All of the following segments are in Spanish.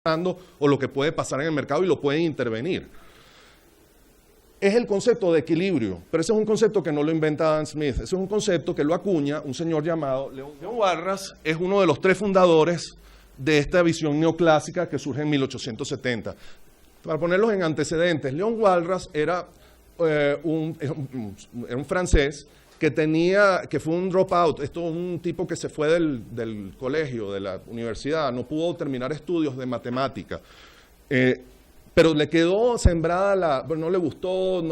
o lo que puede pasar en el mercado y lo pueden intervenir. Es el concepto de equilibrio, pero ese es un concepto que no lo inventa Adam Smith, ese es un concepto que lo acuña un señor llamado Leon Walras, es uno de los 3 fundadores de esta visión neoclásica que surge en 1870. Para ponerlos en antecedentes, Leon Walras era un francés que fue un dropout, un tipo que se fue del colegio, de la universidad, no pudo terminar estudios de matemática, pero le quedó sembrada, no le gustó,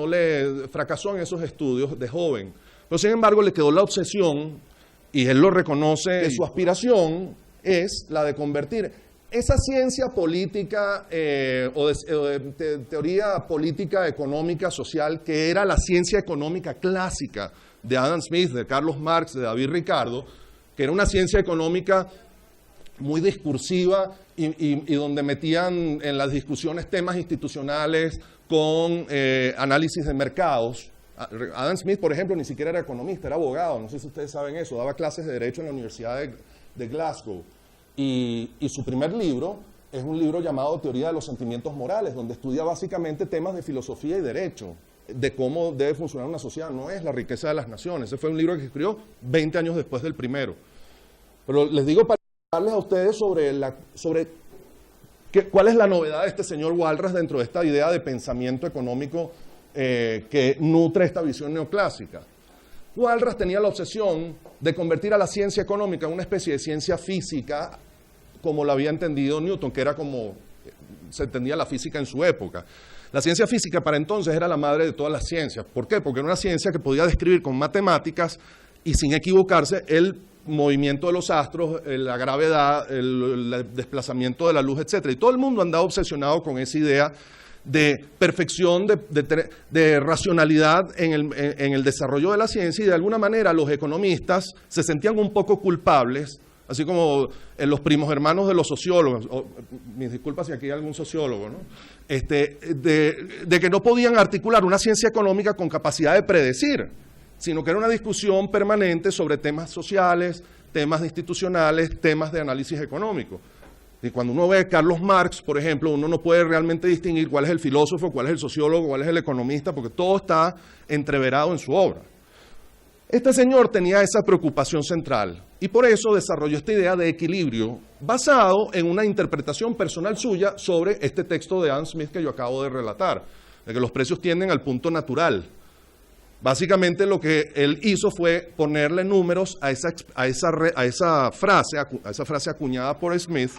fracasó en esos estudios de joven. Pero sin embargo le quedó la obsesión, y él lo reconoce, que su aspiración es la de convertir esa ciencia política o de teoría política, económica, social, que era la ciencia económica clásica de Adam Smith, de Carlos Marx, de David Ricardo, que era una ciencia económica muy discursiva y donde metían en las discusiones temas institucionales con análisis de mercados. Adam Smith, por ejemplo, ni siquiera era economista, era abogado, no sé si ustedes saben eso, daba clases de Derecho en la Universidad de Glasgow. Y su primer libro es un libro llamado Teoría de los Sentimientos Morales, donde estudia básicamente temas de filosofía y derecho, de cómo debe funcionar una sociedad, no es la riqueza de las naciones. Ese fue un libro que escribió 20 años después del primero. Pero les digo para hablarles a ustedes sobre cuál es la novedad de este señor Walras dentro de esta idea de pensamiento económico que nutre esta visión neoclásica. Walras tenía la obsesión de convertir a la ciencia económica en una especie de ciencia física como la había entendido Newton, que era como se entendía la física en su época. La ciencia física para entonces era la madre de todas las ciencias. ¿Por qué? Porque era una ciencia que podía describir con matemáticas y sin equivocarse el movimiento de los astros, la gravedad, el desplazamiento de la luz, etc. Y todo el mundo andaba obsesionado con esa idea de perfección, de racionalidad en el desarrollo de la ciencia, y de alguna manera los economistas se sentían un poco culpables, así como los primos hermanos de los sociólogos, mis disculpas si aquí hay algún sociólogo, ¿no? De que no podían articular una ciencia económica con capacidad de predecir, sino que era una discusión permanente sobre temas sociales, temas institucionales, temas de análisis económico. Y cuando uno ve a Carlos Marx, por ejemplo, uno no puede realmente distinguir cuál es el filósofo, cuál es el sociólogo, cuál es el economista, porque todo está entreverado en su obra. Este señor tenía esa preocupación central y por eso desarrolló esta idea de equilibrio basado en una interpretación personal suya sobre este texto de Adam Smith que yo acabo de relatar, de que los precios tienden al punto natural. Básicamente lo que él hizo fue ponerle números a esa frase acuñada por Smith,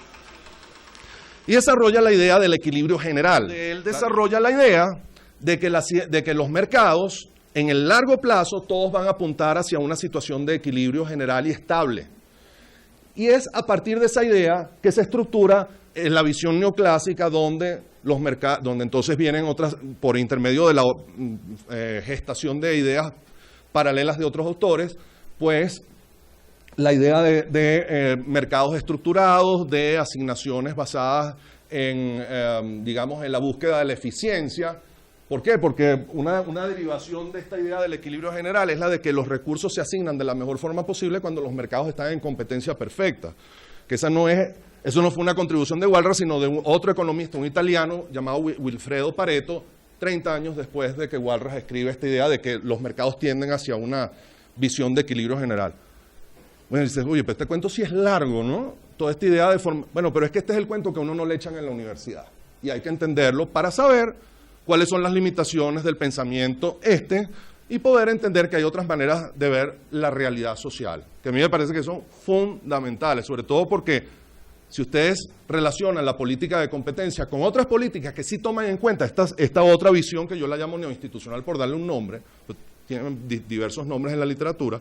y desarrolla la idea del equilibrio general. Él desarrolla la idea de que los mercados, en el largo plazo, todos van a apuntar hacia una situación de equilibrio general y estable. Y es a partir de esa idea que se estructura en la visión neoclásica, donde entonces vienen otras, por intermedio de la gestación de ideas paralelas de otros autores, pues la idea de mercados estructurados, de asignaciones basadas en, digamos, en la búsqueda de la eficiencia. ¿Por qué? Porque una derivación de esta idea del equilibrio general es la de que los recursos se asignan de la mejor forma posible cuando los mercados están en competencia perfecta. Que eso no fue una contribución de Walras, sino de otro economista, un italiano llamado Wilfredo Pareto, 30 años después de que Walras escribe esta idea de que los mercados tienden hacia una visión de equilibrio general. Bueno, dices, oye, pero este cuento sí es largo, ¿no? Toda esta idea de bueno, pero es que este es el cuento que a uno no le echan en la universidad. Y hay que entenderlo para saber cuáles son las limitaciones del pensamiento y poder entender que hay otras maneras de ver la realidad social, que a mí me parece que son fundamentales, sobre todo porque si ustedes relacionan la política de competencia con otras políticas que sí toman en cuenta esta otra visión que yo la llamo neoinstitucional por darle un nombre, pues tienen diversos nombres en la literatura,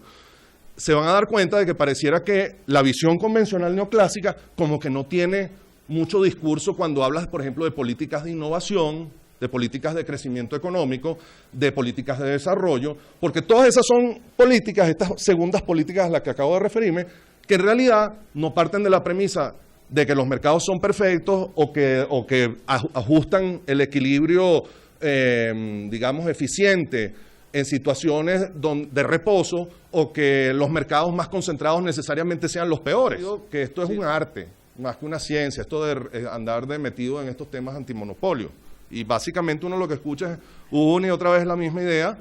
se van a dar cuenta de que pareciera que la visión convencional neoclásica como que no tiene mucho discurso cuando hablas, por ejemplo, de políticas de innovación, de políticas de crecimiento económico, de políticas de desarrollo, porque todas esas son políticas, estas segundas políticas a las que acabo de referirme, que en realidad no parten de la premisa de que los mercados son perfectos o que ajustan el equilibrio, digamos, eficiente en situaciones de reposo, o que los mercados más concentrados necesariamente sean los peores. Que esto es un arte. más que una ciencia, esto de andar metido en estos temas antimonopolio. Y básicamente uno lo que escucha es una y otra vez la misma idea,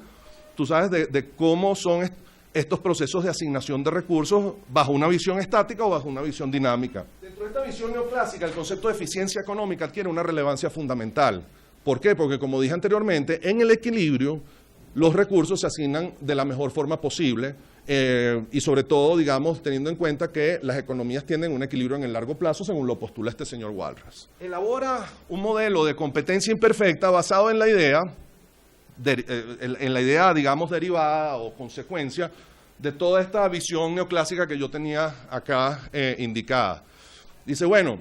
tú sabes, de cómo son estos procesos de asignación de recursos bajo una visión estática o bajo una visión dinámica. Dentro de esta visión neoclásica, el concepto de eficiencia económica adquiere una relevancia fundamental. ¿Por qué? Porque, como dije anteriormente, en el equilibrio los recursos se asignan de la mejor forma posible y sobre todo, digamos, teniendo en cuenta que las economías tienen un equilibrio en el largo plazo, según lo postula este señor Walras. Elabora un modelo de competencia imperfecta basado en la idea, digamos, derivada o consecuencia de toda esta visión neoclásica que yo tenía acá indicada. Dice, bueno,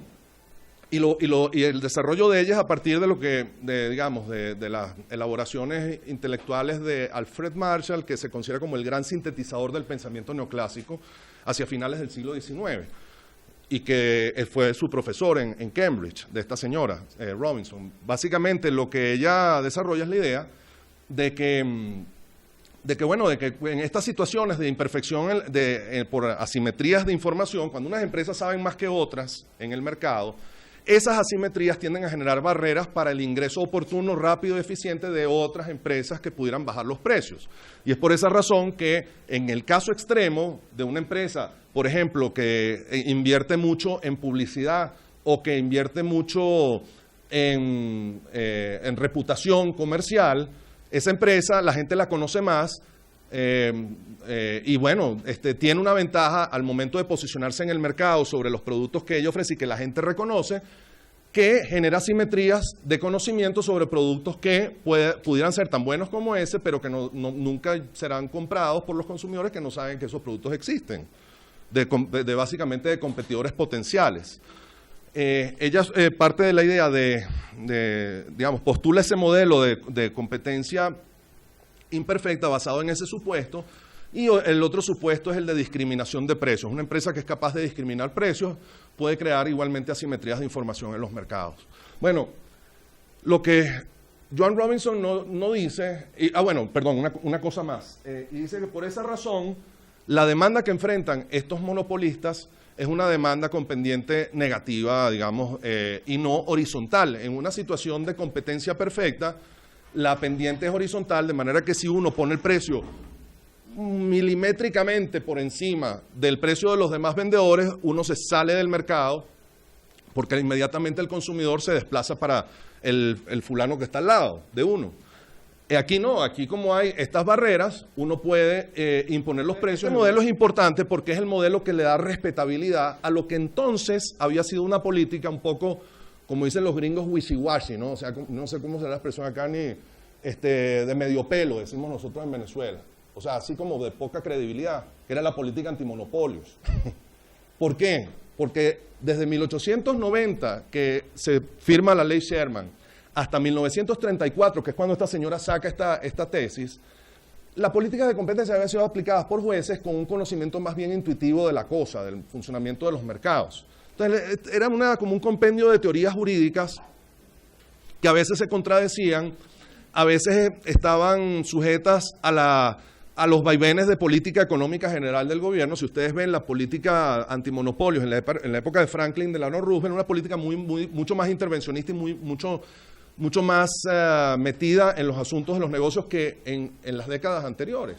y el desarrollo de ellas a partir de lo que, digamos, de las elaboraciones intelectuales de Alfred Marshall, que se considera como el gran sintetizador del pensamiento neoclásico hacia finales del siglo XIX, y que fue su profesor en Cambridge, de esta señora, Robinson. Básicamente lo que ella desarrolla es la idea de que en estas situaciones de imperfección por asimetrías de información, cuando unas empresas saben más que otras en el mercado, esas asimetrías tienden a generar barreras para el ingreso oportuno, rápido y eficiente de otras empresas que pudieran bajar los precios. Y es por esa razón que en el caso extremo de una empresa, por ejemplo, que invierte mucho en publicidad o que invierte mucho en reputación comercial, esa empresa la gente la conoce más y bueno, tiene una ventaja al momento de posicionarse en el mercado sobre los productos que ella ofrece y que la gente reconoce, que genera simetrías de conocimiento sobre productos que pudieran ser tan buenos como ese, pero que nunca serán comprados por los consumidores que no saben que esos productos existen, básicamente de competidores potenciales. Ella parte de la idea digamos, postula ese modelo de competencia imperfecta basado en ese supuesto, y el otro supuesto es el de discriminación de precios. Una empresa que es capaz de discriminar precios puede crear igualmente asimetrías de información en los mercados. Bueno, lo que Joan Robinson no dice, una cosa más, y dice que por esa razón la demanda que enfrentan estos monopolistas es una demanda con pendiente negativa, digamos, y no horizontal. En una situación de competencia perfecta, la pendiente es horizontal, de manera que si uno pone el precio milimétricamente por encima del precio de los demás vendedores, uno se sale del mercado porque inmediatamente el consumidor se desplaza para el fulano que está al lado de uno. Aquí no, aquí como hay estas barreras, uno puede imponer los precios. Este modelo es importante porque es el modelo que le da respetabilidad a lo que entonces había sido una política un poco, como dicen los gringos, wishy-washy, ¿no? O sea, no sé cómo será la expresión acá, ni de medio pelo, decimos nosotros en Venezuela. O sea, así como de poca credibilidad, que era la política antimonopolios. ¿Por qué? Porque desde 1890, que se firma la ley Sherman, hasta 1934, que es cuando esta señora saca esta tesis, la política de competencia había sido aplicada por jueces con un conocimiento más bien intuitivo de la cosa, del funcionamiento de los mercados. Entonces, era como un compendio de teorías jurídicas que a veces se contradecían, a veces estaban sujetas a los vaivenes de política económica general del gobierno. Si ustedes ven la política antimonopolios en la época de Franklin Delano Roosevelt, una política mucho más intervencionista y mucho más metida en los asuntos de los negocios que en las décadas anteriores.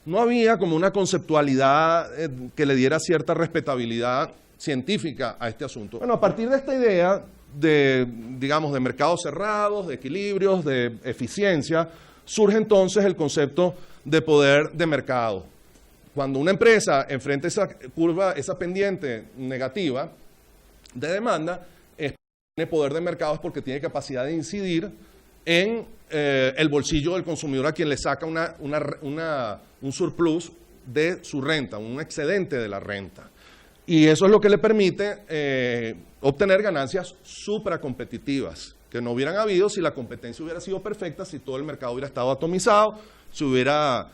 No había como una conceptualidad que le diera cierta respetabilidad científica a este asunto. Bueno, a partir de esta idea digamos, de mercados cerrados, de equilibrios, de eficiencia, surge entonces el concepto de poder de mercado. Cuando una empresa enfrenta esa curva, esa pendiente negativa de demanda, tiene poder de mercado es porque tiene capacidad de incidir en el bolsillo del consumidor, a quien le saca un surplus de su renta, un excedente de la renta. Y eso es lo que le permite obtener ganancias supracompetitivas, que no hubieran habido si la competencia hubiera sido perfecta, si todo el mercado hubiera estado atomizado, si hubiera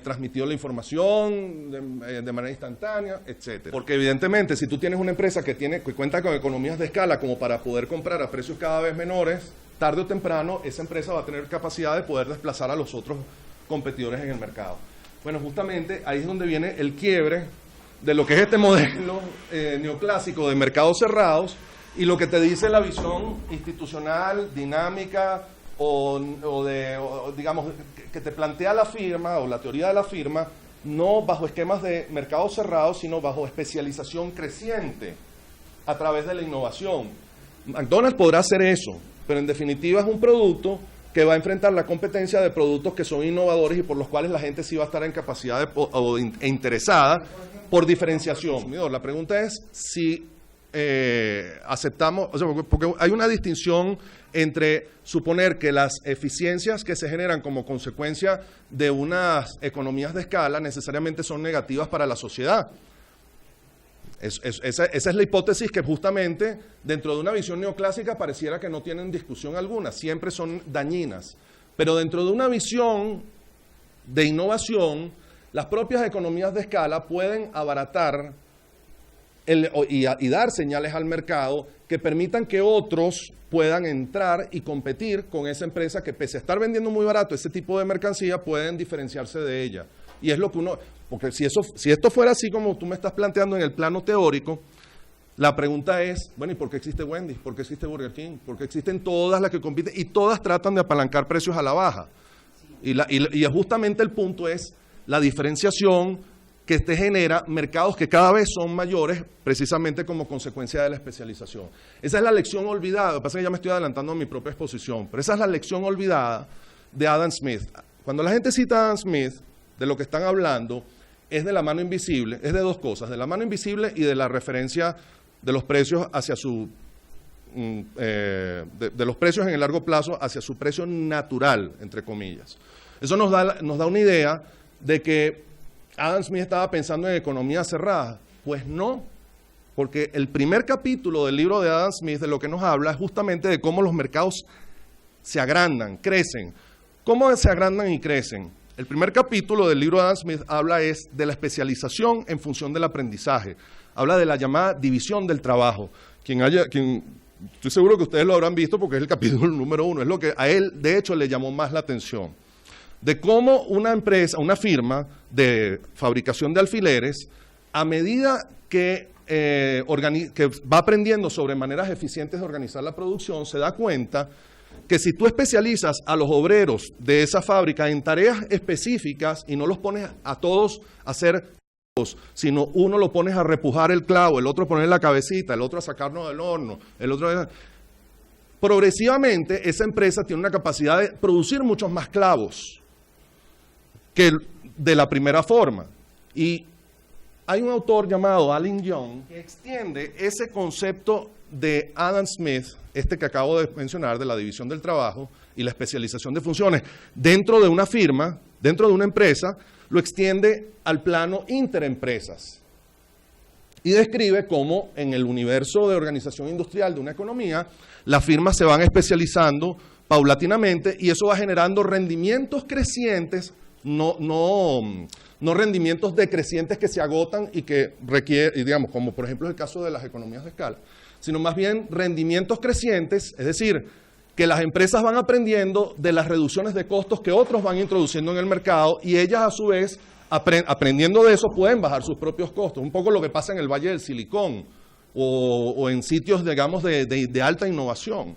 transmitido la información de manera instantánea, etcétera. Porque evidentemente, si tú tienes una empresa que cuenta con economías de escala como para poder comprar a precios cada vez menores, tarde o temprano esa empresa va a tener capacidad de poder desplazar a los otros competidores en el mercado. Bueno, justamente ahí es donde viene el quiebre de lo que es este modelo neoclásico de mercados cerrados y lo que te dice la visión institucional, dinámica digamos, que te plantea la firma o la teoría de la firma, no bajo esquemas de mercados cerrados, sino bajo especialización creciente a través de la innovación. McDonald's podrá hacer eso, pero en definitiva es un producto que va a enfrentar la competencia de productos que son innovadores y por los cuales la gente sí va a estar en capacidad e interesada por diferenciación. La pregunta es si aceptamos, o sea, porque hay una distinción entre suponer que las eficiencias que se generan como consecuencia de unas economías de escala necesariamente son negativas para la sociedad. Esa es la hipótesis que justamente dentro de una visión neoclásica pareciera que no tienen discusión alguna, siempre son dañinas. Pero dentro de una visión de innovación, las propias economías de escala pueden abaratar y dar señales al mercado que permitan que otros puedan entrar y competir con esa empresa que pese a estar vendiendo muy barato ese tipo de mercancía, pueden diferenciarse de ella. Y es lo que uno, porque si esto fuera así como tú me estás planteando en el plano teórico, la pregunta es, bueno, ¿y por qué existe Wendy's? ¿Por qué existe Burger King? ¿Por qué existen todas las que compiten? Y todas tratan de apalancar precios a la baja. Y justamente el punto es la diferenciación que te genera mercados que cada vez son mayores precisamente como consecuencia de la especialización. Esa es la lección olvidada, lo que pasa es que ya me estoy adelantando a mi propia exposición, pero esa es la lección olvidada de Adam Smith. Cuando la gente cita a Adam Smith, de lo que están hablando es de la mano invisible, es de dos cosas, de la mano invisible y de la referencia de los precios hacia su, de los precios en el largo plazo hacia su precio natural, entre comillas. Eso nos da una idea de que Adam Smith estaba pensando en economía cerrada. Pues no, porque el primer capítulo del libro de Adam Smith de lo que nos habla es justamente de cómo los mercados se agrandan, crecen. ¿Cómo se agrandan y crecen? El primer capítulo del libro de Adam Smith habla de la especialización en función del aprendizaje. Habla de la llamada división del trabajo. Estoy seguro que ustedes lo habrán visto porque es el capítulo número 1. Es lo que a él, de hecho, le llamó más la atención. De cómo una empresa, una firma de fabricación de alfileres, a medida que va aprendiendo sobre maneras eficientes de organizar la producción, se da cuenta que si tú especializas a los obreros de esa fábrica en tareas específicas y no los pones a todos a hacer todos, sino uno lo pones a repujar el clavo, el otro a poner la cabecita, el otro a sacarnos del horno, el otro progresivamente esa empresa tiene una capacidad de producir muchos más clavos que de la primera forma. Y hay un autor llamado Allen Young que extiende ese concepto de Adam Smith, este que acabo de mencionar, de la división del trabajo y la especialización de funciones dentro de una firma, dentro de una empresa, lo extiende al plano interempresas. Y describe cómo en el universo de organización industrial de una economía, las firmas se van especializando paulatinamente y eso va generando rendimientos crecientes, no rendimientos decrecientes que se agotan y que requieren, digamos, como por ejemplo el caso de las economías de escala, sino más bien rendimientos crecientes, es decir, que las empresas van aprendiendo de las reducciones de costos que otros van introduciendo en el mercado y ellas a su vez, aprendiendo de eso, pueden bajar sus propios costos. Un poco lo que pasa en el Valle del Silicón o en sitios, digamos, de alta innovación,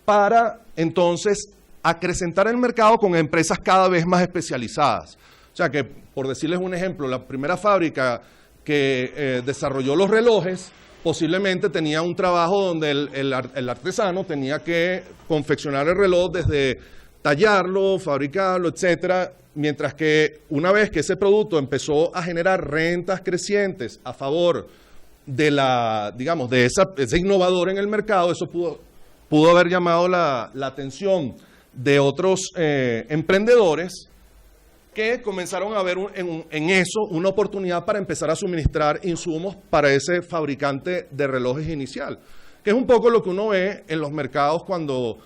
para entonces acrecentar el mercado con empresas cada vez más especializadas. O sea que, por decirles un ejemplo, la primera fábrica que desarrolló los relojes posiblemente tenía un trabajo donde el artesano tenía que confeccionar el reloj desde tallarlo, fabricarlo, etcétera, mientras que una vez que ese producto empezó a generar rentas crecientes a favor de de ese innovador en el mercado, eso pudo haber llamado la atención de otros emprendedores que comenzaron a ver en eso una oportunidad para empezar a suministrar insumos para ese fabricante de relojes inicial, que es un poco lo que uno ve en los mercados cuando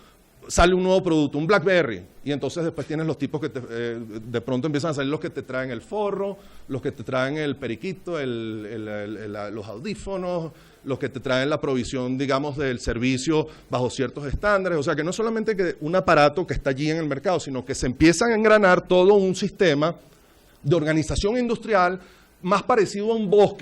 sale un nuevo producto, un BlackBerry, y entonces después tienes los tipos que de pronto empiezan a salir los que te traen el forro, los que te traen el periquito, los audífonos, los que te traen la provisión, digamos, del servicio bajo ciertos estándares. O sea, que no solamente que un aparato que está allí en el mercado, sino que se empiezan a engranar todo un sistema de organización industrial más parecido a un bosque